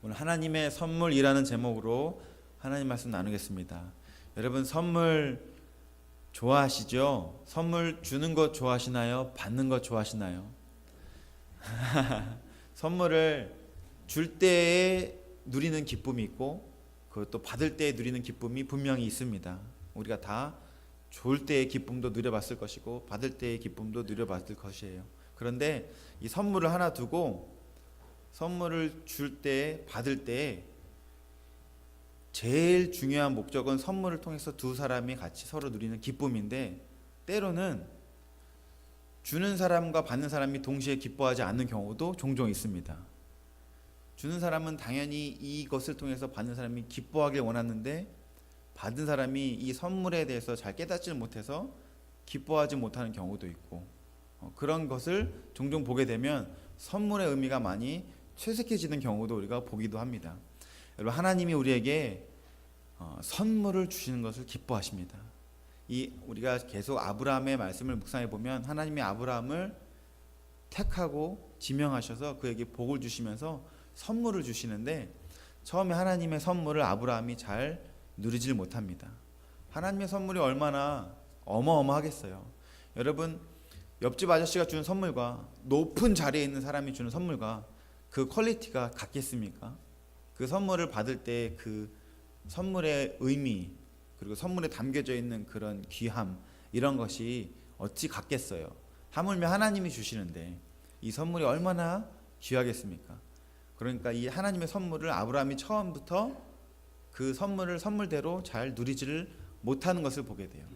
오늘 하나님의 선물이라는 제목으로 하나님 말씀 나누겠습니다. 여러분 선물 좋아하시죠? 선물 주는 것 좋아하시나요? 받는 것 좋아하시나요? 선물을 줄 때에 누리는 기쁨이 있고 그것도 받을 때에 누리는 기쁨이 분명히 있습니다. 우리가 다 줄 때의 기쁨도 누려봤을 것이고 받을 때의 기쁨도 누려봤을 것이에요. 그런데 이 선물을 하나 두고 선물을 줄 때, 받을 때 제일 중요한 목적은 선물을 통해서 두 사람이 같이 서로 누리는 기쁨인데, 때로는 주는 사람과 받는 사람이 동시에 기뻐하지 않는 경우도 종종 있습니다. 주는 사람은 당연히 이것을 통해서 받는 사람이 기뻐하길 원하는데, 받은 사람이 이 선물에 대해서 잘 깨닫지 못해서 기뻐하지 못하는 경우도 있고, 그런 것을 종종 보게 되면 선물의 의미가 많이 퇴색해지는 경우도 우리가 보기도 합니다. 여러분, 하나님이 우리에게 선물을 주시는 것을 기뻐하십니다. 우리가 계속 아브라함의 말씀을 묵상해 보면 하나님이 아브라함을 택하고 지명하셔서 그에게 복을 주시면서 선물을 주시는데, 처음에 하나님의 선물을 아브라함이 잘 누리질 못합니다. 하나님의 선물이 얼마나 어마어마하겠어요. 여러분, 옆집 아저씨가 주는 선물과 높은 자리에 있는 사람이 주는 선물과 그 퀄리티가 같겠습니까? 그 선물을 받을 때 그 선물의 의미, 그리고 선물에 담겨져 있는 그런 귀함, 이런 것이 어찌 같겠어요? 하물며 하나님이 주시는데 이 선물이 얼마나 귀하겠습니까? 그러니까 이 하나님의 선물을 아브라함이 처음부터 그 선물을 선물대로 잘 누리지를 못하는 것을 보게 돼요.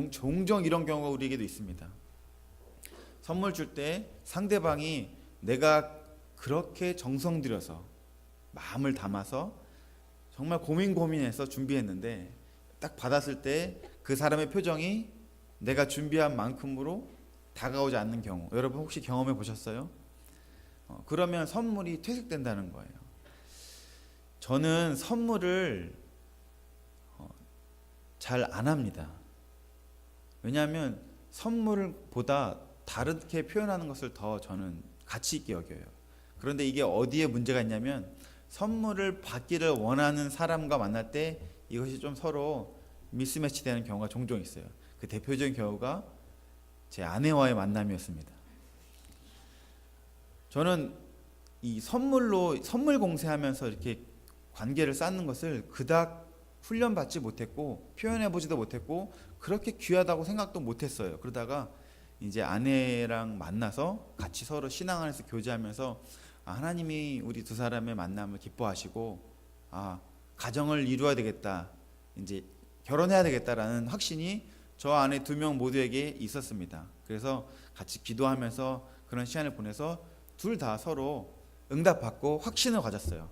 종종 이런 경우가 우리에게도 있습니다. 선물 줄 때 상대방이 내가 그렇게 정성 들여서 마음을 담아서 정말 고민해서 준비했는데 딱 받았을 때 그 사람의 표정이 내가 준비한 만큼으로 다가오지 않는 경우, 여러분 혹시 경험해 보셨어요? 그러면 선물이 퇴색된다는 거예요. 저는 선물을 잘 안 합니다. 왜냐하면 선물보다 다르게 표현하는 것을 더 저는 가치 있게 여겨요. 그런데 이게 어디에 문제가 있냐면, 선물을 받기를 원하는 사람과 만날 때 이것이 좀 서로 미스매치 되는 경우가 종종 있어요. 그 대표적인 경우가 제 아내와의 만남이었습니다. 저는 이 선물 공세하면서 이렇게 관계를 쌓는 것을 그닥 훈련받지 못했고 표현해보지도 못했고 그렇게 귀하다고 생각도 못했어요. 그러다가 이제 아내랑 만나서 같이 서로 신앙 안에서 교제하면서 하나님이 우리 두 사람의 만남을 기뻐하시고 가정을 이루어야 되겠다, 이제 결혼해야 되겠다라는 확신이 저 안에 두 명 모두에게 있었습니다. 그래서 같이 기도하면서 그런 시간을 보내서 둘 다 서로 응답받고 확신을 가졌어요.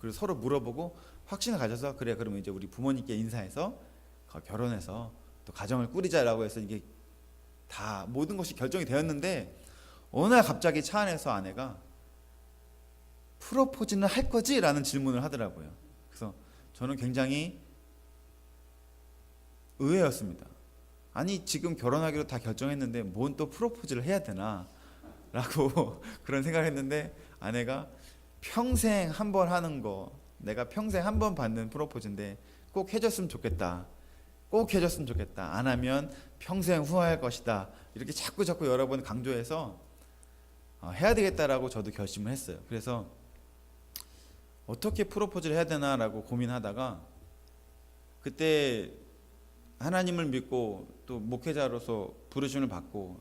그리고 서로 물어보고 확신을 가져서, 그래 그러면 이제 우리 부모님께 인사해서 결혼해서 또 가정을 꾸리자라고 해서 이게 다 모든 것이 결정이 되었는데, 어느 날 갑자기 차 안에서 아내가 프로포즈는 할 거지? 라는 질문을 하더라고요. 그래서 저는 굉장히 의외였습니다. 아니 지금 결혼하기로 다 결정했는데 뭔 또 프로포즈를 해야 되나 라고 그런 생각을 했는데, 아내가 평생 한 번 하는 거, 내가 평생 한 번 받는 프로포즈인데 꼭 해줬으면 좋겠다, 꼭 해줬으면 좋겠다, 안 하면 평생 후회할 것이다, 이렇게 자꾸 여러 번 강조해서 해야 되겠다라고 저도 결심을 했어요. 그래서 어떻게 프로포즈를 해야 되나라고 고민하다가, 그때 하나님을 믿고 또 목회자로서 부르심을 받고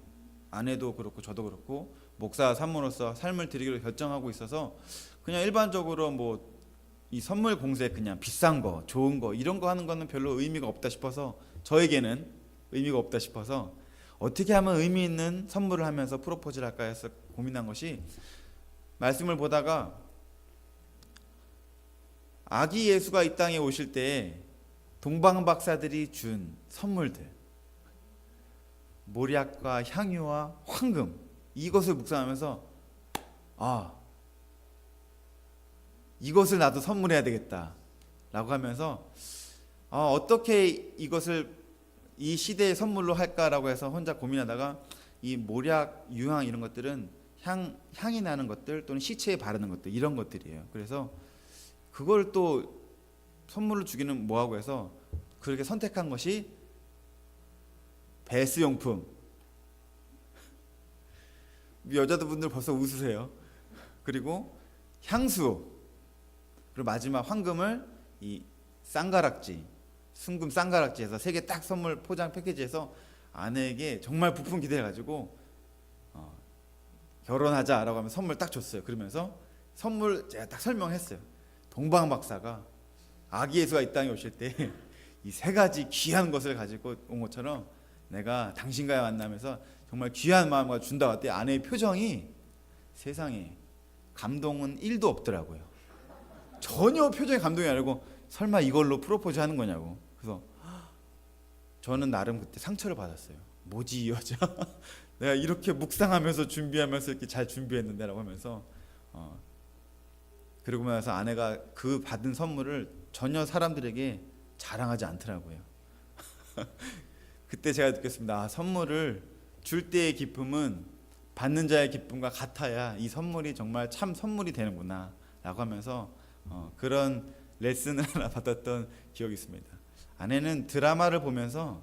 아내도 그렇고 저도 그렇고 목사 산모로서 삶을 드리기로 결정하고 있어서 그냥 일반적으로 뭐 이 선물 공세, 그냥 비싼 거, 좋은 거, 이런 거 하는 거는 별로 의미가 없다 싶어서, 저에게는 의미가 없다 싶어서 어떻게 하면 의미 있는 선물을 하면서 프로포즈를 할까 해서 고민한 것이, 말씀을 보다가 아기 예수가 이 땅에 오실 때 동방 박사들이 준 선물들, 모략과 향유와 황금, 이것을 묵상하면서 이것을 나도 선물해야 되겠다 라고 하면서 어떻게 이것을 이 시대의 선물로 할까라고 해서 혼자 고민하다가, 이 모략, 유황 이런 것들은 향이 나는 것들 또는 시체에 바르는 것들 이런 것들이에요. 그래서 그걸 또 선물로 주기는 뭐하고 해서 그렇게 선택한 것이 베스용품. 여자분들 벌써 웃으세요. 그리고 향수, 그리고 마지막 황금을 이 쌍가락지, 순금 쌍가락지에서 세 개 딱 선물 포장 패키지에서 아내에게 정말 부푼 기대해 가지고 결혼하자라고 하면 선물 딱 줬어요. 그러면서 선물 제가 딱 설명했어요. 동방 박사가 아기 예수가 이 땅에 오실 때 이 세 가지 귀한 것을 가지고 온 것처럼 내가 당신과의 만나면서 정말 귀한 마음과 준다 했더니 아내의 표정이 세상에 감동은 1도 없더라고요. 전혀 표정이 감동이 아니고 설마 이걸로 프로포즈 하는 거냐고. 그래서 저는 나름 그때 상처를 받았어요. 뭐지 이 여자? 내가 이렇게 묵상하면서 준비하면서 이렇게 잘 준비했는데라고 하면서 그러고 나서 아내가 그 받은 선물을 전혀 사람들에게 자랑하지 않더라고요. 그때 제가 느꼈습니다. 선물을 줄 때의 기쁨은 받는 자의 기쁨과 같아야 이 선물이 정말 참 선물이 되는구나 라고 하면서 그런 레슨을 하나 받았던 기억이 있습니다. 아내는 드라마를 보면서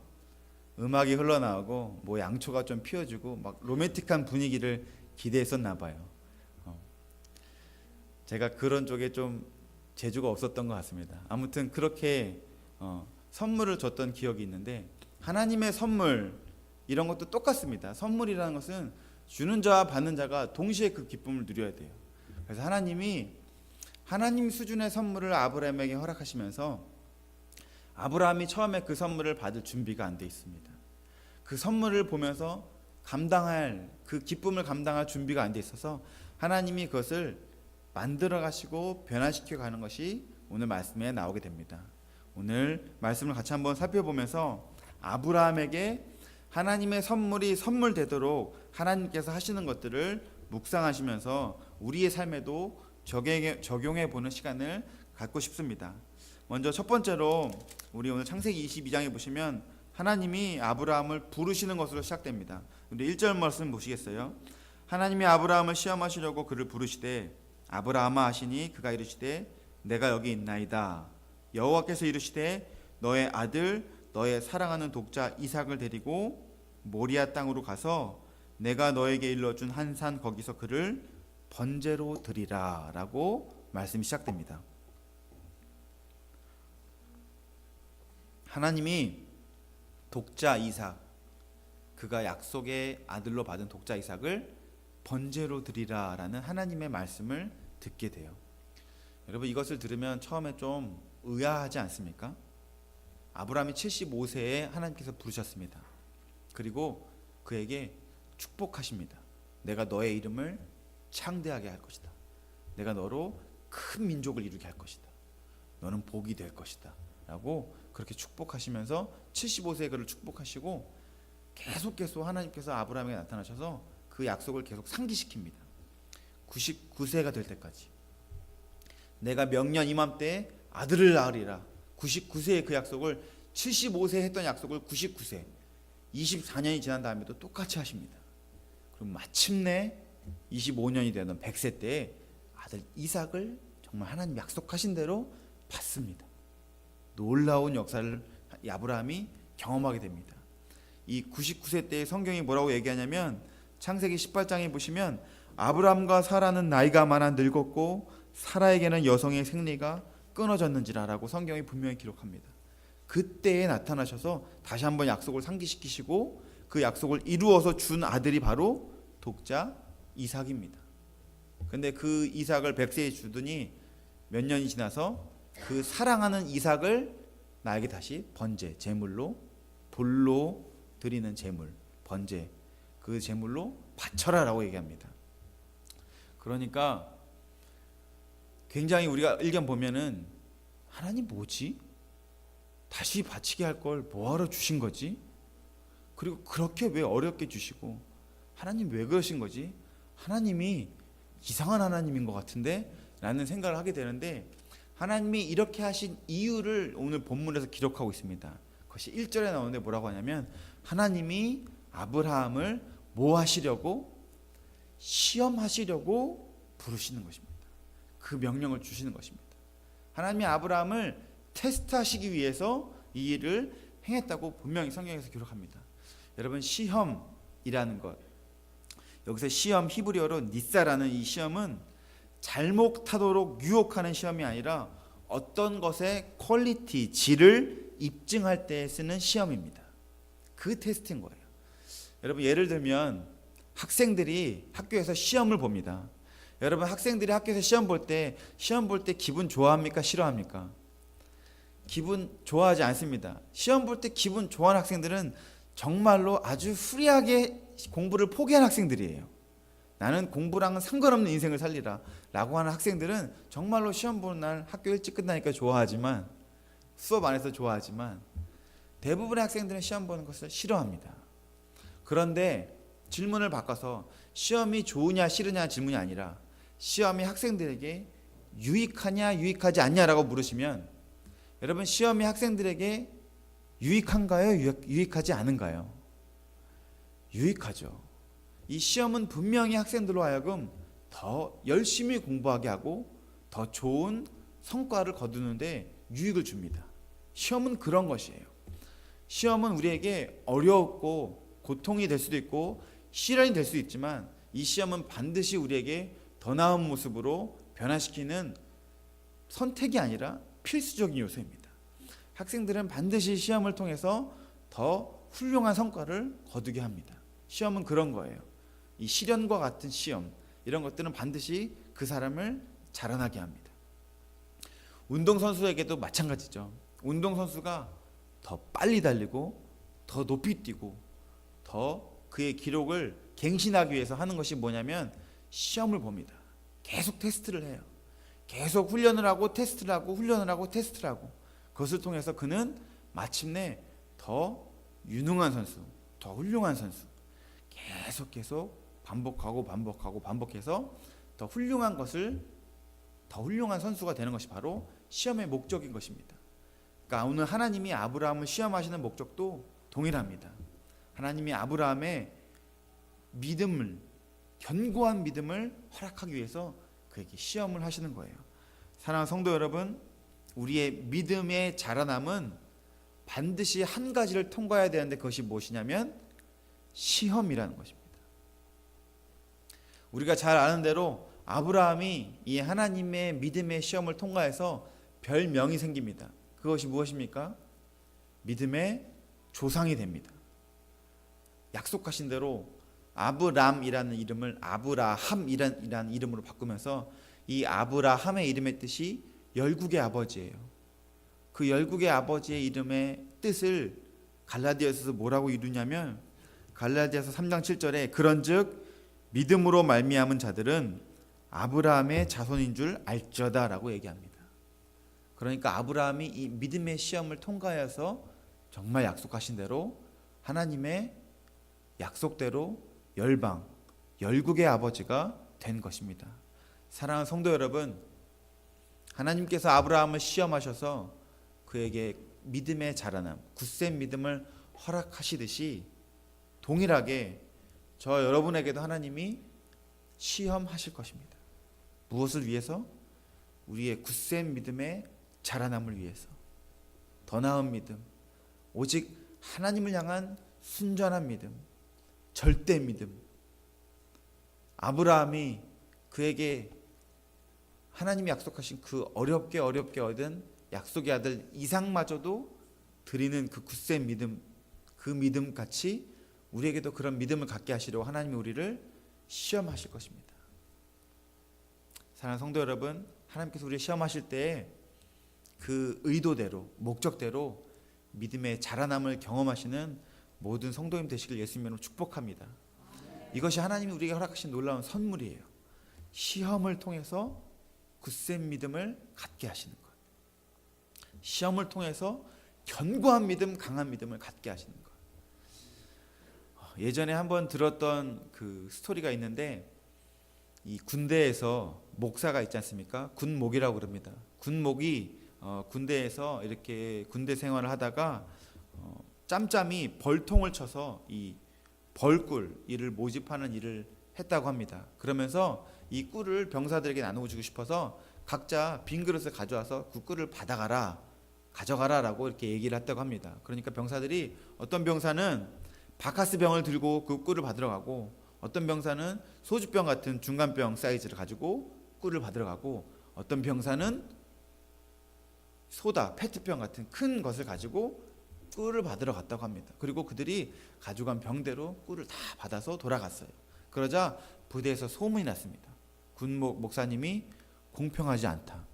음악이 흘러나오고 뭐 양초가 좀 피어지고 막 로맨틱한 분위기를 기대했었나 봐요. 제가 그런 쪽에 좀 재주가 없었던 것 같습니다. 아무튼 그렇게 선물을 줬던 기억이 있는데 하나님의 선물 이런 것도 똑같습니다. 선물이라는 것은 주는 자와 받는 자가 동시에 그 기쁨을 누려야 돼요. 그래서 하나님이 하나님 수준의 선물을 아브라함에게 허락하시면서 아브라함이 처음에 그 선물을 받을 준비가 안 돼 있습니다. 그 선물을 보면서 감당할 그 기쁨을 감당할 준비가 안 돼 있어서 하나님이 그것을 만들어 가시고 변화시켜 가는 것이 오늘 말씀에 나오게 됩니다. 오늘 말씀을 같이 한번 살펴보면서 아브라함에게 하나님의 선물이 선물되도록 하나님께서 하시는 것들을 묵상하시면서 우리의 삶에도 적용해 보는 시간을 갖고 싶습니다. 먼저 첫 번째로 우리 오늘 창세기 22장에 보시면 하나님이 아브라함을 부르시는 것으로 시작됩니다. 우리 1절 말씀 보시겠어요? 하나님이 아브라함을 시험하시려고 그를 부르시되 아브라함아 하시니 그가 이르시되 내가 여기 있나이다. 여호와께서 이르시되 너의 아들 너의 사랑하는 독자 이삭을 데리고 모리아 땅으로 가서 내가 너에게 일러준 한 산 거기서 그를 번제로 드리라 라고 말씀이 시작됩니다. 하나님이 독자 이삭, 그가 약속의 아들로 받은 독자 이삭을 번제로 드리라 라는 하나님의 말씀을 듣게 돼요. 여러분 이것을 들으면 처음에 좀 의아하지 않습니까? 아브라함이 75세에 하나님께서 부르셨습니다. 그리고 그에게 축복하십니다. 내가 너의 이름을 창대하게 할 것이다. 내가 너로 큰 민족을 이루게 할 것이다. 너는 복이 될 것이다. 라고 그렇게 축복하시면서 75세에 그를 축복하시고 계속 하나님께서 아브라함에게 나타나셔서 그 약속을 계속 상기시킵니다. 99세가 될 때까지 내가 명년 이맘때에 아들을 낳으리라. 99세의 그 약속을 75세에 했던 약속을 99세 24년이 지난 다음에도 똑같이 하십니다. 그럼 마침내 25년이 되던 100세 때에 아들 이삭을 정말 하나님 약속하신 대로 받습니다. 놀라운 역사를 아브라함이 경험하게 됩니다. 이 99세 때의 성경이 뭐라고 얘기하냐면 창세기 18장에 보시면 아브라함과 사라는 나이가 많아 늙었고 사라에게는 여성의 생리가 끊어졌는지라라고 성경이 분명히 기록합니다. 그때에 나타나셔서 다시 한번 약속을 상기시키시고 그 약속을 이루어서 준 아들이 바로 독자 이삭입니다. 근데 그 이삭을 100세에 주더니 몇 년이 지나서 그 사랑하는 이삭을 나에게 다시 번제, 제물로 돌로 드리는 제물, 번제, 그 제물로 바쳐라라고 얘기합니다. 그러니까 굉장히 우리가 일견 보면은 하나님 뭐지? 다시 바치게 할 걸 뭐하러 주신 거지? 그리고 그렇게 왜 어렵게 주시고 하나님 왜 그러신 거지? 하나님이 이상한 하나님인 것 같은데? 라는 생각을 하게 되는데 하나님이 이렇게 하신 이유를 오늘 본문에서 기록하고 있습니다. 그것이 1절에 나오는데 뭐라고 하냐면 하나님이 아브라함을 뭐 하시려고? 시험하시려고 부르시는 것입니다. 그 명령을 주시는 것입니다. 하나님이 아브라함을 테스트하시기 위해서 이 일을 행했다고 분명히 성경에서 기록합니다. 여러분, 시험이라는 것, 여기서 시험, 히브리어로 니사라는 이 시험은 잘못하도록 유혹하는 시험이 아니라 어떤 것의 퀄리티, 질을 입증할 때 쓰는 시험입니다. 그 테스트인 거예요. 여러분, 예를 들면 학생들이 학교에서 시험을 봅니다. 여러분, 학생들이 학교에서 시험 볼 때 기분 좋아합니까? 싫어합니까? 기분 좋아하지 않습니다. 시험 볼 때 기분 좋아하는 학생들은 정말로 아주 후리하게 공부를 포기한 학생들이에요. 나는 공부랑은 상관없는 인생을 살리라 라고 하는 학생들은 정말로 시험 보는 날 학교 일찍 끝나니까 좋아하지만, 수업 안에서 좋아하지만, 대부분의 학생들은 시험 보는 것을 싫어합니다. 그런데 질문을 바꿔서 시험이 좋으냐 싫으냐 질문이 아니라 시험이 학생들에게 유익하냐 유익하지 않냐라고 물으시면, 여러분, 시험이 학생들에게 유익한가요? 유익하지 않은가요? 유익하죠. 이 시험은 분명히 학생들로 하여금 더 열심히 공부하게 하고 더 좋은 성과를 거두는데 유익을 줍니다. 시험은 그런 것이에요. 시험은 우리에게 어렵고 고통이 될 수도 있고 시련이 될 수도 있지만, 이 시험은 반드시 우리에게 더 나은 모습으로 변화시키는 선택이 아니라 필수적인 요소입니다. 학생들은 반드시 시험을 통해서 더 훌륭한 성과를 거두게 합니다. 시험은 그런 거예요. 이 시련과 같은 시험, 이런 것들은 반드시 그 사람을 자라나게 합니다. 운동선수에게도 마찬가지죠. 운동선수가 더 빨리 달리고 더 높이 뛰고 더 그의 기록을 갱신하기 위해서 하는 것이 뭐냐면 시험을 봅니다. 계속 테스트를 해요. 계속 훈련을 하고 테스트를 하고 훈련을 하고 테스트를 하고, 그것을 통해서 그는 마침내 더 유능한 선수, 더 훌륭한 선수, 계속 반복해서 더 훌륭한 선수가 되는 것이 바로 시험의 목적인 것입니다. 그러니까 오늘 하나님이 아브라함을 시험하시는 목적도 동일합니다. 하나님이 아브라함의 믿음을, 견고한 믿음을 허락하기 위해서 그에게 시험을 하시는 거예요. 사랑하는 성도 여러분, 우리의 믿음의 자라남은 반드시 한 가지를 통과해야 되는데, 그것이 무엇이냐면 시험이라는 것입니다. 우리가 잘 아는 대로 아브라함이 이 하나님의 믿음의 시험을 통과해서 별명이 생깁니다. 그것이 무엇입니까? 믿음의 조상이 됩니다. 약속하신 대로 아브람이라는 이름을 아브라함이라는 이름으로 바꾸면서, 이 아브라함의 이름의 뜻이 열국의 아버지예요. 그 열국의 아버지의 이름의 뜻을 갈라디아서에서 뭐라고 이루냐면, 갈라디아서 3장 7절에 그런즉 믿음으로 말미암은 자들은 아브라함의 자손인 줄 알쩌다라고 얘기합니다. 그러니까 아브라함이 이 믿음의 시험을 통과해서 정말 약속하신 대로 하나님의 약속대로 열국의 아버지가 된 것입니다. 사랑하는 성도 여러분, 하나님께서 아브라함을 시험하셔서 그에게 믿음의 자라남, 굳센 믿음을 허락하시듯이 동일하게 저 여러분에게도 하나님이 시험하실 것입니다. 무엇을 위해서? 우리의 굳센 믿음의 자라남을 위해서. 더 나은 믿음, 오직 하나님을 향한 순전한 믿음, 절대 믿음. 아브라함이 그에게 하나님이 약속하신 그 어렵게 얻은 약속의 아들 이삭마저도 드리는 그 굳센 믿음, 그 믿음 같이 우리에게도 그런 믿음을 갖게 하시려고 하나님이 우리를 시험하실 것입니다. 사랑하는 성도 여러분, 하나님께서 우리를 시험하실 때 그 의도대로, 목적대로 믿음의 자라남을 경험하시는 모든 성도님 되시길 예수님으로 축복합니다. 이것이 하나님이 우리에게 허락하신 놀라운 선물이에요. 시험을 통해서 굳센 믿음을 갖게 하시는 것, 시험을 통해서 견고한 믿음, 강한 믿음을 갖게 하시는 것. 예전에 한번 들었던 그 스토리가 있는데, 이 군대에서 목사가 있지 않습니까? 군목이라고 그럽니다. 군목이 군대에서 이렇게 군대 생활을 하다가 짬짬이 벌통을 쳐서 이 벌꿀 일을 모집하는 일을 했다고 합니다. 그러면서 이 꿀을 병사들에게 나누어주고 싶어서 각자 빈 그릇을 가져와서 그 꿀을 가져가라 라고 이렇게 얘기를 했다고 합니다. 그러니까 병사들이, 어떤 병사는 바카스 병을 들고 그 꿀을 받으러 가고, 어떤 병사는 소주병 같은 중간병 사이즈를 가지고 꿀을 받으러 가고, 어떤 병사는 소다, 페트병 같은 큰 것을 가지고 꿀을 받으러 갔다고 합니다. 그리고 그들이 가져간 병대로 꿀을 다 받아서 돌아갔어요. 그러자 부대에서 소문이 났습니다. 군목 목사님이 공평하지 않다,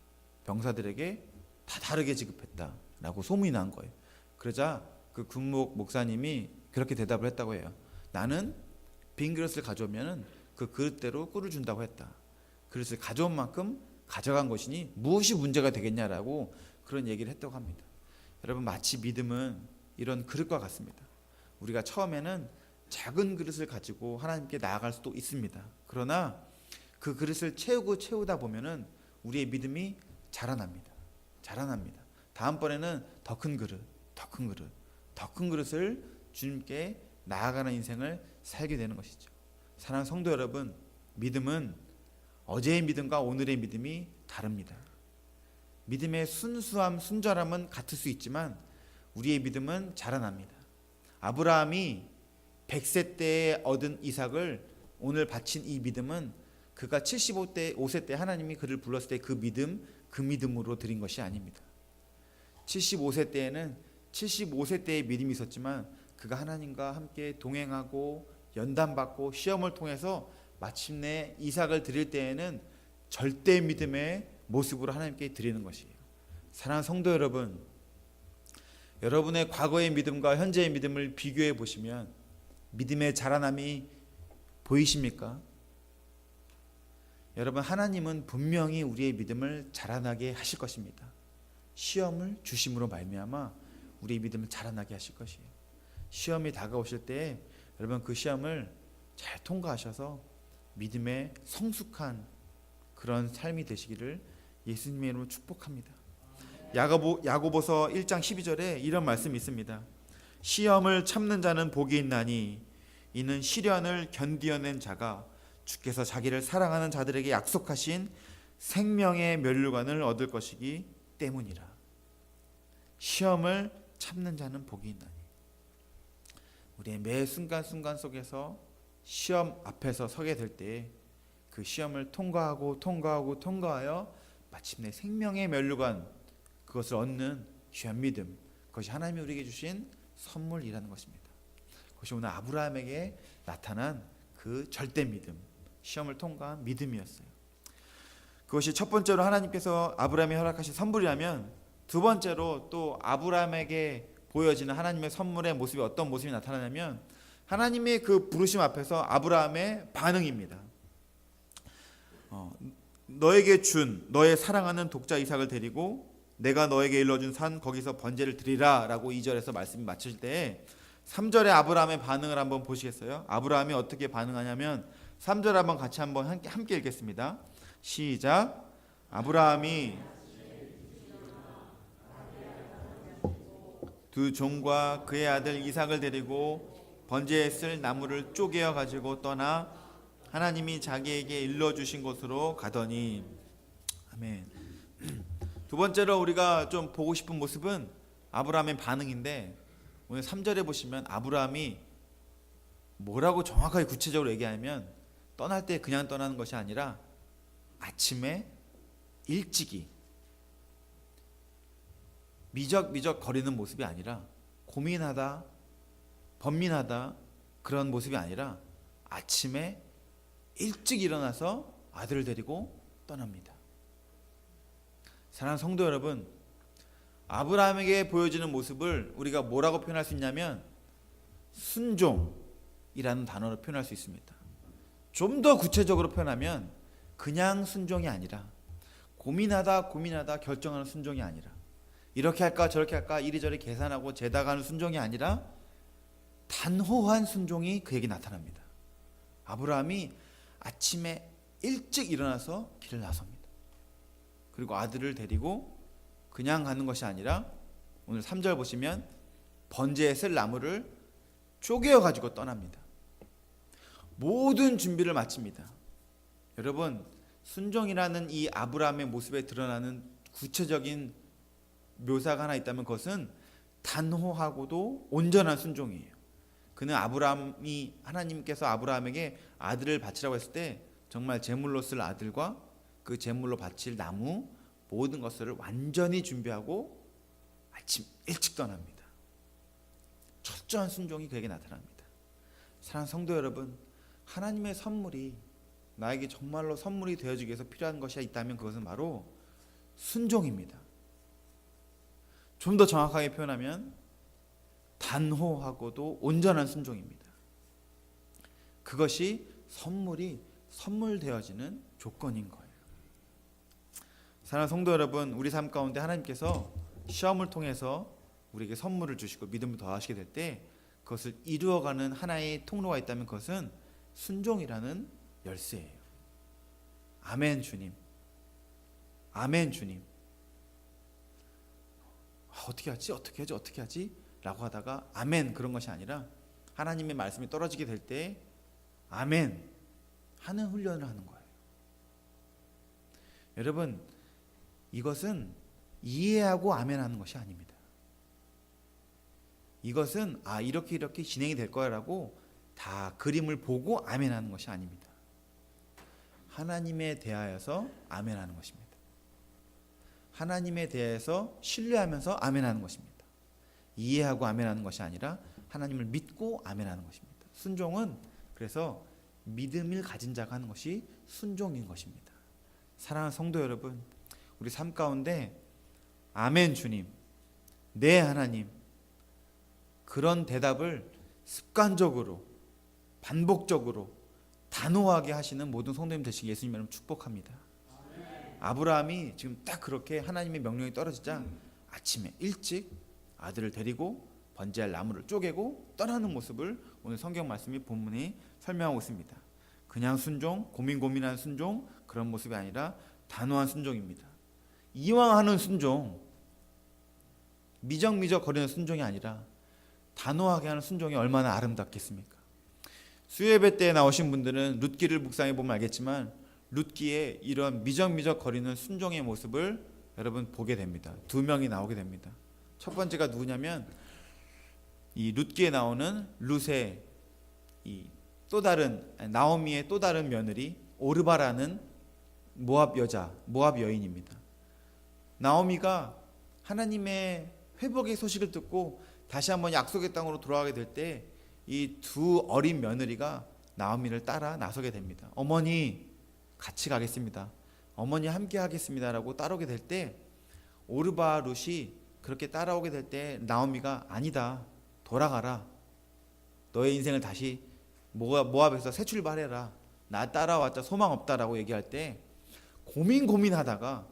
병사들에게 다 다르게 지급했다라고 소문이 난 거예요. 그러자 그 군목 목사님이 그렇게 대답을 했다고 해요. 나는 빈 그릇을 가져오면 그 그릇대로 꿀을 준다고 했다. 그릇을 가져온 만큼 가져간 것이니 무엇이 문제가 되겠냐라고 그런 얘기를 했다고 합니다. 여러분, 마치 믿음은 이런 그릇과 같습니다. 우리가 처음에는 작은 그릇을 가지고 하나님께 나아갈 수도 있습니다. 그러나 그 그릇을 채우다 보면은 우리의 믿음이 자라납니다. 다음번에는 더 큰 그릇, 더 큰 그릇을 주님께 나아가는 인생을 살게 되는 것이죠. 사랑하는 성도 여러분, 믿음은 어제의 믿음과 오늘의 믿음이 다릅니다. 믿음의 순수함, 순전함은 같을 수 있지만 우리의 믿음은 자라납니다. 아브라함이 100세 때에 얻은 이삭을 오늘 바친 이 믿음은 그가 75세 때 하나님이 그를 불렀을 때 그 믿음으로 드린 것이 아닙니다. 75세 때에는 75세 때의 믿음이 있었지만 그가 하나님과 함께 동행하고 연단받고 시험을 통해서 마침내 이삭을 드릴 때에는 절대 믿음의 모습으로 하나님께 드리는 것이에요. 사랑하는 성도 여러분, 여러분의 과거의 믿음과 현재의 믿음을 비교해 보시면 믿음의 자라남이 보이십니까? 여러분, 하나님은 분명히 우리의 믿음을 자라나게 하실 것입니다. 시험을 주심으로 말미암아 우리의 믿음을 자라나게 하실 것이에요. 시험이 다가오실 때 여러분, 그 시험을 잘 통과하셔서 믿음의 성숙한 그런 삶이 되시기를 예수님의 이름으로 축복합니다. 야고보서 1장 12절에 이런 말씀이 있습니다. 시험을 참는 자는 복이 있나니 이는 시련을 견디어낸 자가 주께서 자기를 사랑하는 자들에게 약속하신 생명의 면류관을 얻을 것이기 때문이라. 시험을 참는 자는 복이 있나니. 우리의 매 순간순간 속에서 시험 앞에서 서게 될 때 그 시험을 통과하여 마침내 생명의 면류관, 그것을 얻는 귀한 믿음, 그것이 하나님이 우리에게 주신 선물이라는 것입니다. 그것이 오늘 아브라함에게 나타난 그 절대 믿음, 시험을 통과한 믿음이었어요. 그것이 첫 번째로 하나님께서 아브라함에 허락하신 선물이라면, 두 번째로 또 아브라함에게 보여지는 하나님의 선물의 모습이 어떤 모습이 나타나냐면 하나님의 그 부르심 앞에서 아브라함의 반응입니다. 너에게 준 너의 사랑하는 독자 이삭을 데리고 내가 너에게 일러준 산 거기서 번제를 드리라 라고 2절에서 말씀이 마칠 때 3절의 아브라함의 반응을 한번 보시겠어요? 아브라함이 어떻게 반응하냐면 3절 한번 같이 한번 함께 읽겠습니다. 시작. 아브라함이 두 종과 그의 아들 이삭을 데리고 번제에 쓸 나무를 쪼개어 가지고 떠나 하나님이 자기에게 일러주신 곳으로 가더니. 아멘. 두 번째로 우리가 좀 보고 싶은 모습은 아브라함의 반응인데, 오늘 3절에 보시면 아브라함이 뭐라고 정확하게 구체적으로 얘기하면, 떠날 때 그냥 떠나는 것이 아니라 아침에 일찍이 미적미적 거리는 모습이 아니라, 고민하다 번민하다 그런 모습이 아니라 아침에 일찍 일어나서 아들을 데리고 떠납니다. 사랑하는 성도 여러분, 아브라함에게 보여지는 모습을 우리가 뭐라고 표현할 수 있냐면 순종이라는 단어로 표현할 수 있습니다. 좀 더 구체적으로 표현하면 그냥 순종이 아니라 고민하다 결정하는 순종이 아니라, 이렇게 할까 저렇게 할까 이리저리 계산하고 재다가는 순종이 아니라 단호한 순종이 그에게 나타납니다. 아브라함이 아침에 일찍 일어나서 길을 나섭니다. 그리고 아들을 데리고 그냥 가는 것이 아니라 오늘 3절 보시면 번제에 쓸 나무를 쪼개어 가지고 떠납니다. 모든 준비를 마칩니다. 여러분, 순종이라는 이 아브라함의 모습에 드러나는 구체적인 묘사가 하나 있다면 그것은 단호하고도 온전한 순종이에요. 그는 아브라함이 하나님께서 아브라함에게 아들을 바치라고 했을 때 정말 제물로 쓸 아들과 그 제물로 바칠 나무 모든 것을 완전히 준비하고 아침 일찍 떠납니다. 철저한 순종이 그에게 나타납니다. 사랑하는 성도 여러분, 하나님의 선물이 나에게 정말로 선물이 되어주기 위해서 필요한 것이 있다면 그것은 바로 순종입니다. 좀 더 정확하게 표현하면 단호하고도 온전한 순종입니다. 그것이 선물이 선물되어지는 조건인 거예요. 사랑하는 성도 여러분, 우리 삶 가운데 하나님께서 시험을 통해서 우리에게 선물을 주시고 믿음을 더하시게 될 때 그것을 이루어가는 하나의 통로가 있다면 그것은 순종이라는 열쇠예요. 아멘 주님. 아멘 주님. 어떻게 하지? 라고 하다가 아멘 그런 것이 아니라 하나님의 말씀이 떨어지게 될 때 아멘 하는 훈련을 하는 거예요. 여러분, 이것은 이해하고 아멘 하는 것이 아닙니다. 이것은 이렇게 진행이 될 거라고 다 그림을 보고 아멘 하는 것이 아닙니다. 하나님에 대하여서 아멘 하는 것입니다. 하나님에 대해서 신뢰하면서 아멘 하는 것입니다. 이해하고 아멘 하는 것이 아니라 하나님을 믿고 아멘 하는 것입니다. 순종은 그래서 믿음을 가진 자가 하는 것이 순종인 것입니다. 사랑하는 성도 여러분, 우리 삶 가운데 아멘 주님, 네 하나님, 그런 대답을 습관적으로 반복적으로 단호하게 하시는 모든 성도님 되시기 예수님 이름으로 축복합니다. 아브라함이 지금 딱 그렇게 하나님의 명령이 떨어지자 아침에 일찍 아들을 데리고 번제할 나무를 쪼개고 떠나는 모습을 오늘 성경 말씀이 본문이 설명하고 있습니다. 그냥 순종, 고민한 순종, 그런 모습이 아니라 단호한 순종입니다. 이왕 하는 순종, 미적미적 거리는 순종이 아니라 단호하게 하는 순종이 얼마나 아름답겠습니까? 수요예배 때 나오신 분들은 룻기를 묵상해 보면 알겠지만 룻기에 이런 미적미적 거리는 순종의 모습을 여러분 보게 됩니다. 두 명이 나오게 됩니다. 첫 번째가 누구냐면 이 룻기에 나오는 룻의 이 또 다른 나오미의 또 다른 며느리 오르바라는 모압 여인입니다. 나오미가 하나님의 회복의 소식을 듣고 다시 한번 약속의 땅으로 돌아가게 될 때 이 두 어린 며느리가 나오미를 따라 나서게 됩니다. 어머니 같이 가겠습니다. 어머니 함께 하겠습니다라고 따라오게 될 때 오르바 룻이 그렇게 따라오게 될 때 나오미가 아니다, 돌아가라, 너의 인생을 다시 모압에서 새 출발해라, 나 따라왔자 소망 없다라고 얘기할 때 고민하다가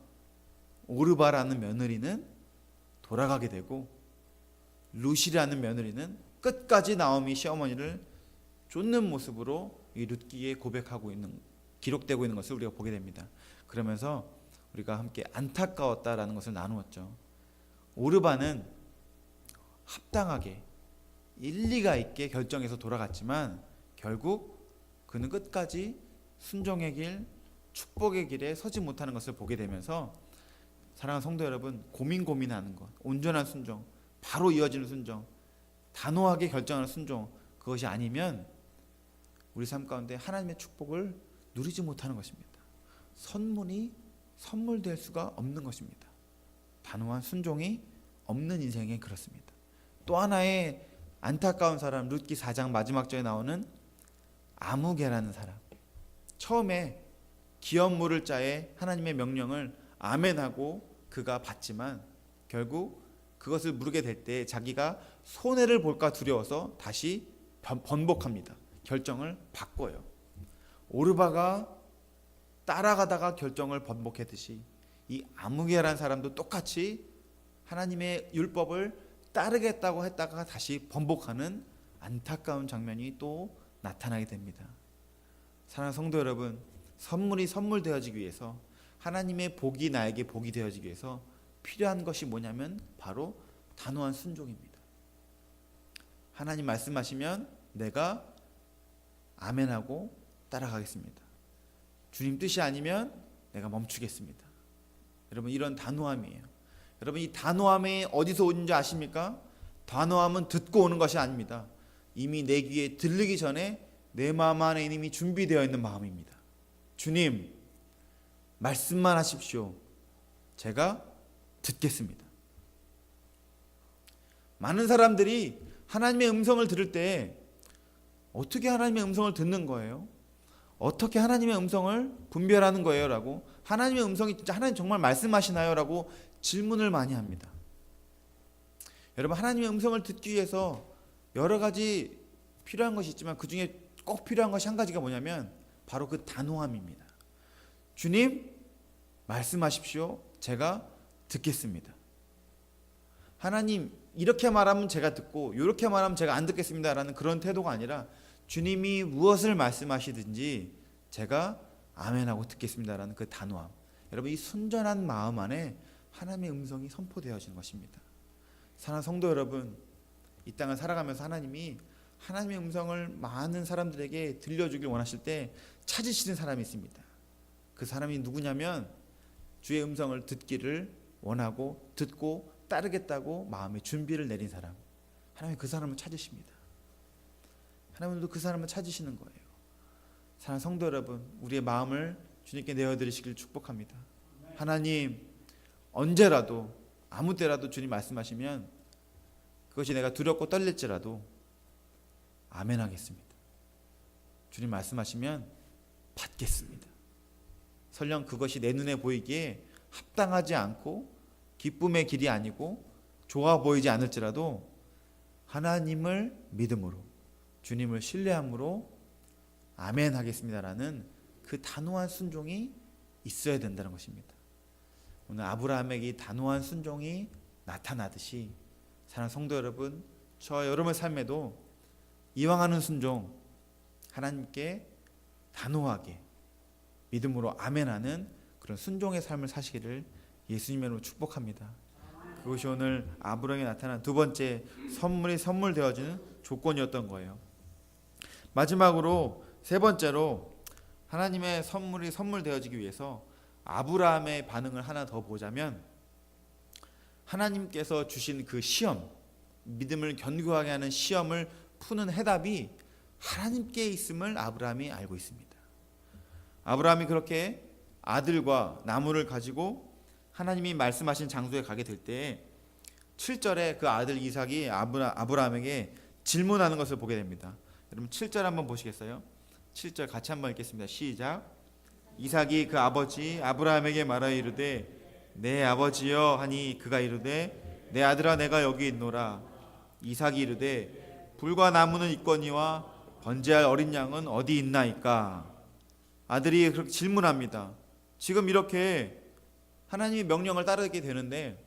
오르바라는 며느리는 돌아가게 되고 룻이라는 며느리는 끝까지 나오미 시어머니를 쫓는 모습으로 이 룻기에 고백하고 있는, 기록되고 있는 것을 우리가 보게 됩니다. 그러면서 우리가 함께 안타까웠다라는 것을 나누었죠. 오르바는 합당하게 일리가 있게 결정해서 돌아갔지만 결국 그는 끝까지 순종의 길, 축복의 길에 서지 못하는 것을 보게 되면서 사랑하는 성도 여러분, 고민하는 것, 온전한 순종, 바로 이어지는 순종, 단호하게 결정하는 순종, 그것이 아니면 우리 삶 가운데 하나님의 축복을 누리지 못하는 것입니다. 선물이 선물될 수가 없는 것입니다. 단호한 순종이 없는 인생에 그렇습니다. 또 하나의 안타까운 사람, 룻기 4장 마지막 절에 나오는 아무개라는 사람. 처음에 기업 물을 자에 하나님의 명령을 아멘하고 그가 받지만 결국 그것을 물게 될 때 자기가 손해를 볼까 두려워서 다시 번복합니다. 결정을 바꿔요. 오르바가 따라가다가 결정을 번복했듯이 이 아무개라는 사람도 똑같이 하나님의 율법을 따르겠다고 했다가 다시 번복하는 안타까운 장면이 또 나타나게 됩니다. 사랑하는 성도 여러분, 선물이 선물되어지기 위해서, 하나님의 복이 나에게 복이 되어지기 위해서 필요한 것이 뭐냐면 바로 단호한 순종입니다. 하나님 말씀하시면 내가 아멘하고 따라가겠습니다. 주님 뜻이 아니면 내가 멈추겠습니다. 여러분, 이런 단호함이에요. 여러분, 이 단호함이 어디서 오는지 아십니까? 단호함은 듣고 오는 것이 아닙니다. 이미 내 귀에 들리기 전에 내 마음 안에 이미 준비되어 있는 마음입니다. 주님, 말씀만 하십시오. 제가 듣겠습니다. 많은 사람들이 하나님의 음성을 들을 때 어떻게 하나님의 음성을 듣는 거예요? 어떻게 하나님의 음성을 분별하는 거예요? 라고, 하나님의 음성이 진짜 하나님 정말 말씀하시나요? 라고 질문을 많이 합니다. 여러분, 하나님의 음성을 듣기 위해서 여러 가지 필요한 것이 있지만 그 중에 꼭 필요한 것이 한 가지가 뭐냐면 바로 그 단호함입니다. 주님, 말씀하십시오. 제가 듣겠습니다. 하나님, 이렇게 말하면 제가 듣고 이렇게 말하면 제가 안 듣겠습니다 라는 그런 태도가 아니라 주님이 무엇을 말씀하시든지 제가 아멘하고 듣겠습니다 라는 그 단호함. 여러분, 이 순전한 마음 안에 하나님의 음성이 선포되어지는 것입니다. 사랑하는 성도 여러분, 이 땅을 살아가면서 하나님이 하나님의 음성을 많은 사람들에게 들려주길 원하실 때 찾으시는 사람이 있습니다. 그 사람이 누구냐면 주의 음성을 듣기를 원하고 듣고 따르겠다고 마음의 준비를 내린 사람. 하나님이 그 사람을 찾으십니다. 하나님도 그 사람을 찾으시는 거예요. 사랑하는 성도 여러분, 우리의 마음을 주님께 내어드리시길 축복합니다. 하나님, 언제라도 아무 때라도 주님 말씀하시면 그것이 내가 두렵고 떨릴지라도 아멘 하겠습니다. 주님 말씀하시면 받겠습니다. 설령 그것이 내 눈에 보이기에 합당하지 않고 기쁨의 길이 아니고 좋아 보이지 않을지라도 하나님을 믿음으로, 주님을 신뢰함으로 아멘 하겠습니다라는 그 단호한 순종이 있어야 된다는 것입니다. 오늘 아브라함에게 이 단호한 순종이 나타나듯이 사랑하는 성도 여러분, 저 여러분의 삶에도 이왕하는 순종, 하나님께 단호하게 믿음으로 아멘하는 그런 순종의 삶을 사시기를 예수님의 이름으로 축복합니다. 그것이 오늘 아브라함에 나타난 두 번째 선물이 선물되어지는 조건이었던 거예요. 마지막으로 세 번째로 하나님의 선물이 선물되어지기 위해서 아브라함의 반응을 하나 더 보자면, 하나님께서 주신 그 시험, 믿음을 견고하게 하는 시험을 푸는 해답이 하나님께 있음을 아브라함이 알고 있습니다. 아브라함이 그렇게 아들과 나무를 가지고 하나님이 말씀하신 장소에 가게 될 때 7절에 그 아들 이삭이 아브라함에게 질문하는 것을 보게 됩니다. 여러분 7절 한번 보시겠어요? 7절 같이 한번 읽겠습니다. 시작. 이삭이 그 아버지 아브라함에게 말하여 이르되 내 아버지여 하니 그가 이르되 내 아들아 내가 여기 있노라. 이삭이 이르되 불과 나무는 있거니와 번제할 어린 양은 어디 있나이까. 아들이 그렇게 질문합니다. 지금 이렇게 하나님의 명령을 따르게 되는데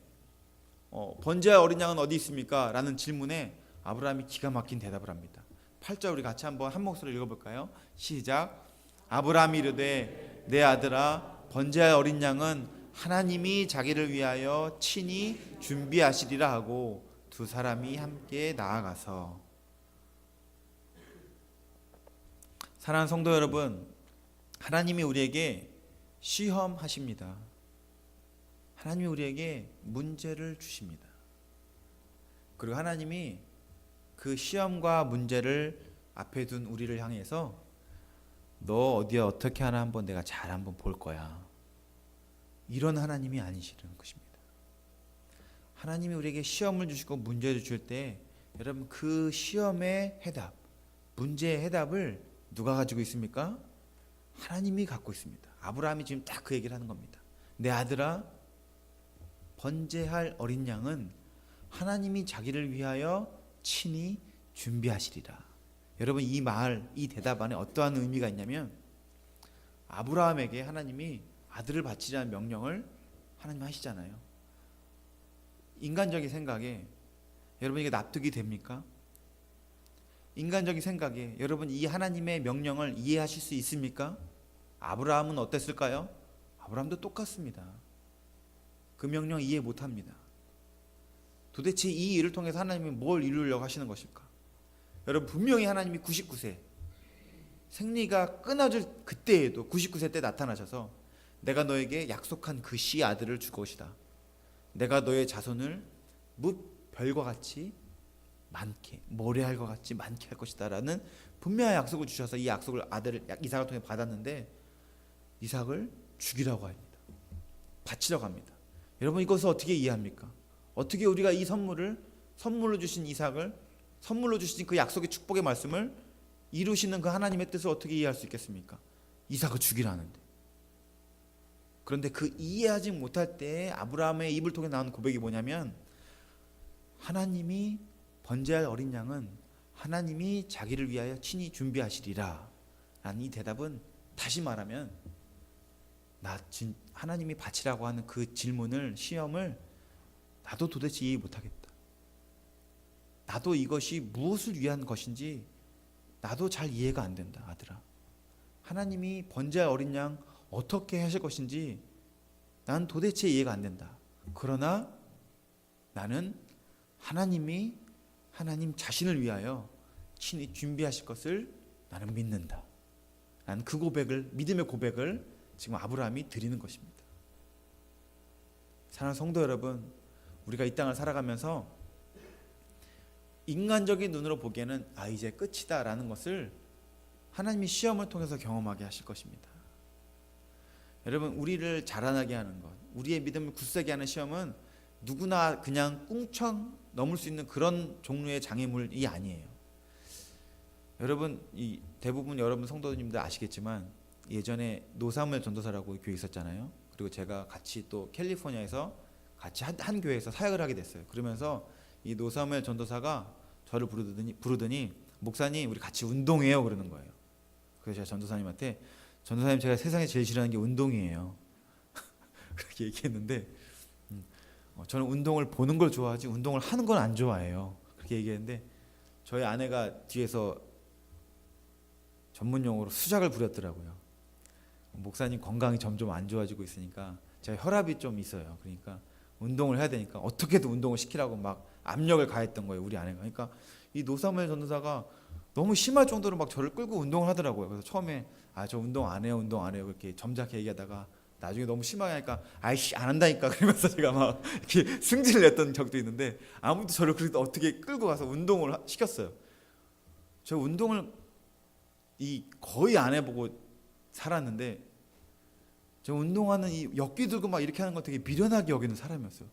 번제할 어린 양은 어디 있습니까? 라는 질문에 아브라함이 기가 막힌 대답을 합니다. 8절 우리 같이 한번 한 목소리로 읽어볼까요? 시작. 아브라함이 이르되 내 아들아 번제할 어린 양은 하나님이 자기를 위하여 친히 준비하시리라 하고 두 사람이 함께 나아가서. 사랑하는 성도 여러분, 하나님이 우리에게 시험하십니다. 하나님이 우리에게 문제를 주십니다. 그리고 하나님이 그 시험과 문제를 앞에 둔 우리를 향해서 너 어디에 어떻게 하나 한번 내가 잘 한번 볼 거야. 이런 하나님이 아니시라는 것입니다. 하나님이 우리에게 시험을 주시고 문제를 주실 때 여러분 그 시험의 해답, 문제의 해답을 누가 가지고 있습니까? 하나님이 갖고 있습니다. 아브라함이 지금 딱 그 얘기를 하는 겁니다. 내 아들아 번제할 어린 양은 하나님이 자기를 위하여 친히 준비하시리라. 여러분 이 말, 이 대답 안에 어떠한 의미가 있냐면 아브라함에게 하나님이 아들을 바치라는 명령을 하나님 하시잖아요. 인간적인 생각에 여러분 이게 납득이 됩니까? 인간적인 생각에 여러분 이 하나님의 명령을 이해하실 수 있습니까? 아브라함은 어땠을까요? 아브라함도 똑같습니다. 그 명령 이해 못합니다. 도대체 이 일을 통해서 하나님이 뭘 이루려고 하시는 것일까? 여러분 분명히 하나님이 99세 생리가 끊어질 그때에도 99세 때 나타나셔서 내가 너에게 약속한 그 씨 아들을 줄 것이다. 내가 너의 자손을 별과 같이 많게, 모래알과 같이 많게 할 것이다 라는 분명한 약속을 주셔서 이 약속을 아들 이삭을 통해 받았는데 이삭을 죽이라고 합니다. 바치라고 합니다. 여러분, 이것을 어떻게 이해합니까? 어떻게 우리가 이 선물로 주신 이삭을, 선물로 주신 그 약속의 축복의 말씀을 이루시는 그 하나님의 뜻을 어떻게 이해할 수 있겠습니까? 이삭을 죽이라는데. 그런데 그 이해하지 못할 때 아브라함의 입을 통해 나오는 고백이 뭐냐면, 하나님이 번제할 어린 양은 하나님이 자기를 위하여 친히 준비하시리라 라는 이 대답은, 다시 말하면 하나님이 바치라고 하는 그 질문을, 시험을 나도 도대체 이해 못하겠다. 나도 이것이 무엇을 위한 것인지 나도 잘 이해가 안 된다. 아들아, 하나님이 번제할 어린 양 어떻게 하실 것인지 난 도대체 이해가 안 된다. 그러나 나는 하나님 자신을 위하여 친히 준비하실 것을 나는 믿는다. 나는 그 고백을, 믿음의 고백을 지금 아브라함이 드리는 것입니다. 사랑하는 성도 여러분, 우리가 이 땅을 살아가면서 인간적인 눈으로 보기에는 이제 끝이다 라는 것을 하나님이 시험을 통해서 경험하게 하실 것입니다. 여러분, 우리를 자라나게 하는 것, 우리의 믿음을 굳세게 하는 시험은 누구나 그냥 꿍청 넘을 수 있는 그런 종류의 장애물이 아니에요. 여러분, 대부분 여러분 성도님들 아시겠지만 예전에 노사무엘 전도사라고 교회 있었잖아요. 그리고 제가 같이 또 캘리포니아에서 같이 한 교회에서 사역을 하게 됐어요. 그러면서 이 노사무엘 전도사가 저를 부르더니 목사님, 우리 같이 운동해요 그러는 거예요. 그래서 제가 전도사님한테, 전도사님, 제가 세상에 제일 싫어하는 게 운동이에요. 그렇게 얘기했는데, 저는 운동을 보는 걸 좋아하지 운동을 하는 건 안 좋아해요. 그렇게 얘기했는데 저희 아내가 뒤에서 전문 용어로 수작을 부렸더라고요. 목사님 건강이 점점 안 좋아지고 있으니까 제가 혈압이 좀 있어요. 그러니까 운동을 해야 되니까 어떻게든 운동을 시키라고 막 압력을 가했던 거예요, 우리 아내가. 그러니까 이 노사무엘 전도사가 너무 심할 정도로 막 저를 끌고 운동을 하더라고요. 그래서 처음에 저 운동 안 해요 그렇게 점잖게 얘기하다가 나중에 너무 심하게 하니까 아이씨 안 한다니까 그러면서 제가 막 이렇게 승질을 냈던 적도 있는데, 아무도 저를 그래도 어떻게 끌고 가서 운동을 시켰어요. 저 운동을 거의 안 해보고 살았는데, 저 운동하는 이 역기 들고 막 이렇게 하는 거 되게 미련하게 여기는 사람이었어요.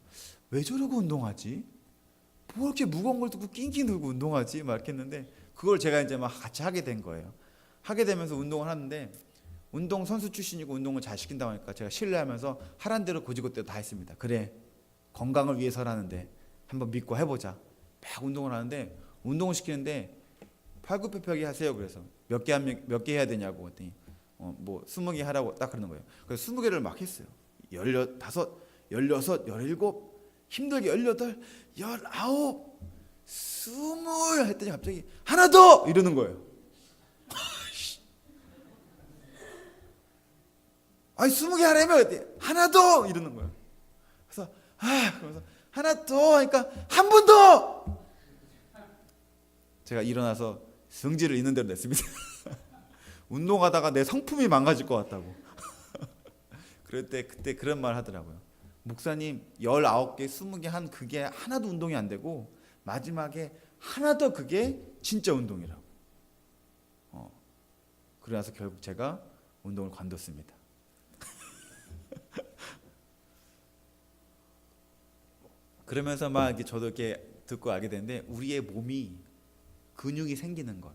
왜 저러고 운동하지? 뭐 이렇게 무거운 걸 들고 낑낑 들고 운동하지? 막 이렇게 했는데, 그걸 제가 이제 막 같이 하게 된 거예요. 하게 되면서 운동을 하는데, 운동 선수 출신이고 운동을 잘 시킨다고 하니까 제가 신뢰하면서 하란 대로 고지고대로 다 했습니다. 그래, 건강을 위해서라는데 한번 믿고 해보자. 막 운동을 하는데, 운동을 시키는데 팔굽혀펴기 하세요. 그래서 몇 개 해야 되냐고 했더니 뭐 20개 하라고 딱 그러는 거예요. 그래서 20개를 막 했어요. 15, 16, 17, 힘들게 18, 19, 20 했더니 갑자기 하나 더 이러는 거예요. 아니 20개 하라며 하나 더 이러는 거예요. 그래서 그러면서 하나 더 하니까 한 번 더. 제가 일어나서 성질을 있는 대로 냈습니다. 운동하다가 내 성품이 망가질 것 같다고. 그때 그런 말 하더라고요. 목사님 19개 20개 한 그게 하나도 운동이 안 되고 마지막에 하나 더 그게 진짜 운동이라고. 그래서 결국 제가 운동을 관뒀습니다. 그러면서 막 이렇게 저도 이렇게 듣고 알게 되는데, 우리의 몸이 근육이 생기는 것,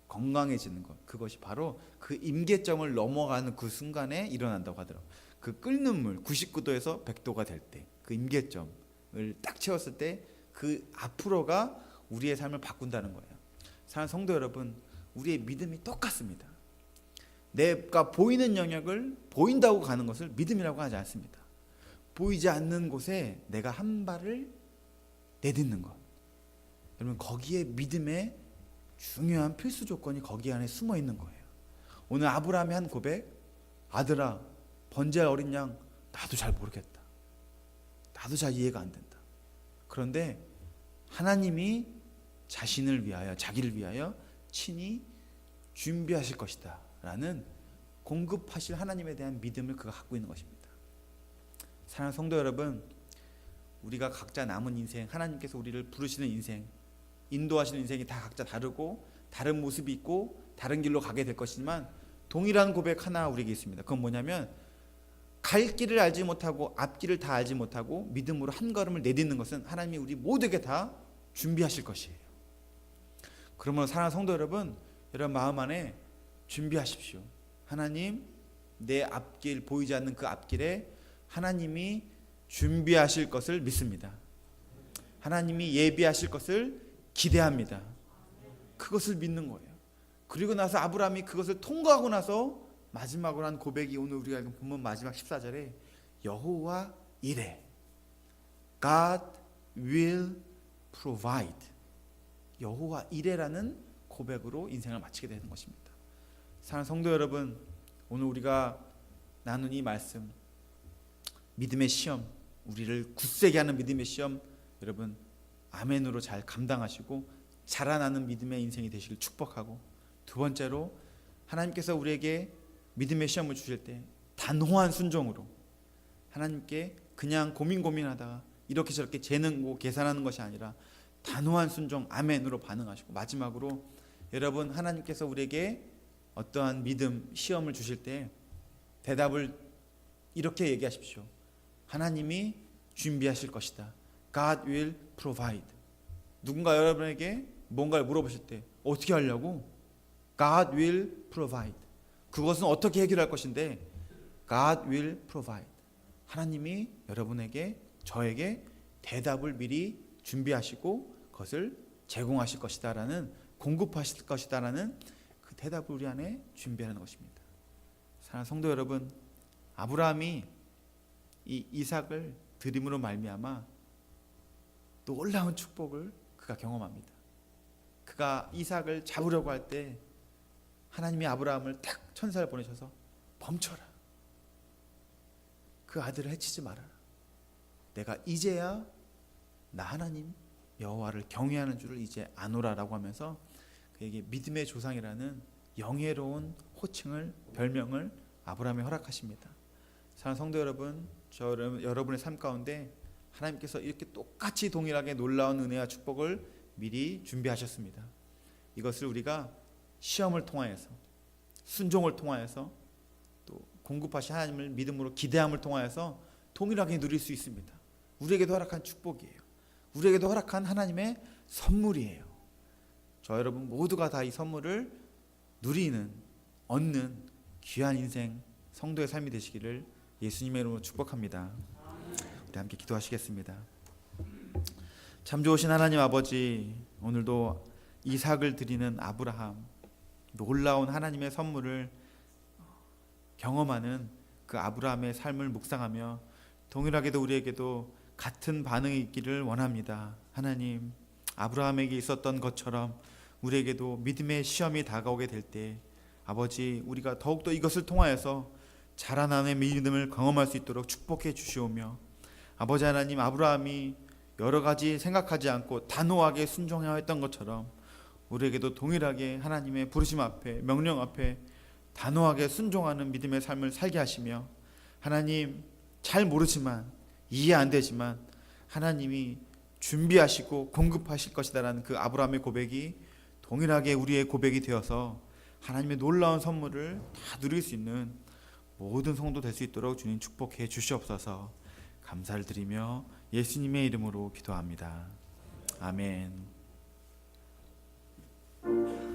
건강해지는 것, 그것이 바로 그 임계점을 넘어가는 그 순간에 일어난다고 하더라고요. 그 끓는 물 99도에서 100도가 될 때, 그 임계점을 딱 채웠을 때 그 앞으로가 우리의 삶을 바꾼다는 거예요. 사랑하는 성도 여러분, 우리의 믿음이 똑같습니다. 내가 보이는 영역을 보인다고 가는 것을 믿음이라고 하지 않습니다. 보이지 않는 곳에 내가 한 발을 내딛는 것, 여러분, 거기에 믿음의 중요한 필수 조건이 거기 안에 숨어 있는 거예요. 오늘 아브라함의 한 고백, 아들아, 번제할 어린 양 나도 잘 모르겠다. 나도 잘 이해가 안 된다. 그런데 하나님이 자신을 위하여, 자기를 위하여 친히 준비하실 것이다 라는 공급하실 하나님에 대한 믿음을 그가 갖고 있는 것입니다. 사랑하는 성도 여러분, 우리가 각자 남은 인생, 하나님께서 우리를 부르시는 인생, 인도하시는 인생이 다 각자 다르고 다른 모습이 있고 다른 길로 가게 될 것이지만 동일한 고백 하나 우리에게 있습니다. 그건 뭐냐면 갈 길을 알지 못하고 앞길을 다 알지 못하고 믿음으로 한 걸음을 내딛는 것은 하나님이 우리 모두에게 다 준비하실 것이에요. 그러므로 사랑하는 성도 여러분, 여러분 마음 안에 준비하십시오. 하나님, 내 앞길, 보이지 않는 그 앞길에 하나님이 준비하실 것을 믿습니다. 하나님이 예비하실 것을 기대합니다. 그것을 믿는 거예요. 그리고 나서 아브라함이 그것을 통과하고 나서 마지막으로 한 고백이 오늘 우리가 보면 마지막 14절에 여호와 이래, God will provide, 여호와 이래라는 고백으로 인생을 마치게 되는 것입니다. 사랑하는 성도 여러분, 오늘 우리가 나눈 이 말씀, 믿음의 시험, 우리를 굳세게 하는 믿음의 시험, 여러분 아멘으로 잘 감당하시고 자라나는 믿음의 인생이 되시길 축복하고, 두 번째로 하나님께서 우리에게 믿음의 시험을 주실 때 단호한 순종으로, 하나님께 그냥 고민하다가 이렇게 저렇게 재는 계산하는 것이 아니라 단호한 순종, 아멘으로 반응하시고, 마지막으로 여러분 하나님께서 우리에게 어떠한 믿음 시험을 주실 때 대답을 이렇게 얘기하십시오. 하나님이 준비하실 것이다. God will provide. 누군가 여러분에게 뭔가를 물어보실 때 어떻게 하려고? God will provide. 그것은 어떻게 해결할 것인데 God will provide. 하나님이 여러분에게, 저에게 대답을 미리 준비하시고 그것을 제공하실 것이다라는, 공급하실 것이다라는 그 대답을 우리 안에 준비하는 것입니다. 사랑하는 성도 여러분, 아브라함이 이 이삭을 드림으로 말미암아 놀라운 축복을 그가 경험합니다. 그가 이삭을 잡으려고 할 때 하나님이 아브라함을 딱 천사를 보내셔서 멈춰라. 그 아들을 해치지 말아라. 내가 이제야 나 하나님 여호와를 경외하는 줄을 이제 아노라라고 하면서 그에게 믿음의 조상이라는 영예로운 호칭을, 별명을 아브라함에 허락하십니다. 사랑하는 성도 여러분, 여러분의 삶 가운데 하나님께서 이렇게 똑같이 동일하게 놀라운 은혜와 축복을 미리 준비하셨습니다. 이것을 우리가 시험을 통하여서, 순종을 통하여서, 또 공급하신 하나님을 믿음으로 기대함을 통하여서 동일하게 누릴 수 있습니다. 우리에게도 허락한 축복이에요. 우리에게도 허락한 하나님의 선물이에요. 저 여러분 모두가 다 이 선물을 누리는, 얻는 귀한 인생, 성도의 삶이 되시기를 예수님의 이름으로 축복합니다. 우리 함께 기도하시겠습니다. 참 좋으신 하나님 아버지, 오늘도 이삭을 드리는 아브라함, 놀라운 하나님의 선물을 경험하는 그 아브라함의 삶을 묵상하며 동일하게도 우리에게도 같은 반응이 있기를 원합니다. 하나님, 아브라함에게 있었던 것처럼 우리에게도 믿음의 시험이 다가오게 될 때 아버지, 우리가 더욱더 이것을 통하여서 자라나는 믿음을 경험할 수 있도록 축복해 주시오며, 아버지 하나님, 아브라함이 여러 가지 생각하지 않고 단호하게 순종해야 했던 것처럼 우리에게도 동일하게 하나님의 부르심 앞에, 명령 앞에 단호하게 순종하는 믿음의 삶을 살게 하시며, 하나님, 잘 모르지만, 이해 안 되지만 하나님이 준비하시고 공급하실 것이다라는 그 아브라함의 고백이 동일하게 우리의 고백이 되어서 하나님의 놀라운 선물을 다 누릴 수 있는 모든 성도 될 수 있도록 주님 축복해 주시옵소서. 감사를 드리며 예수님의 이름으로 기도합니다. 아멘.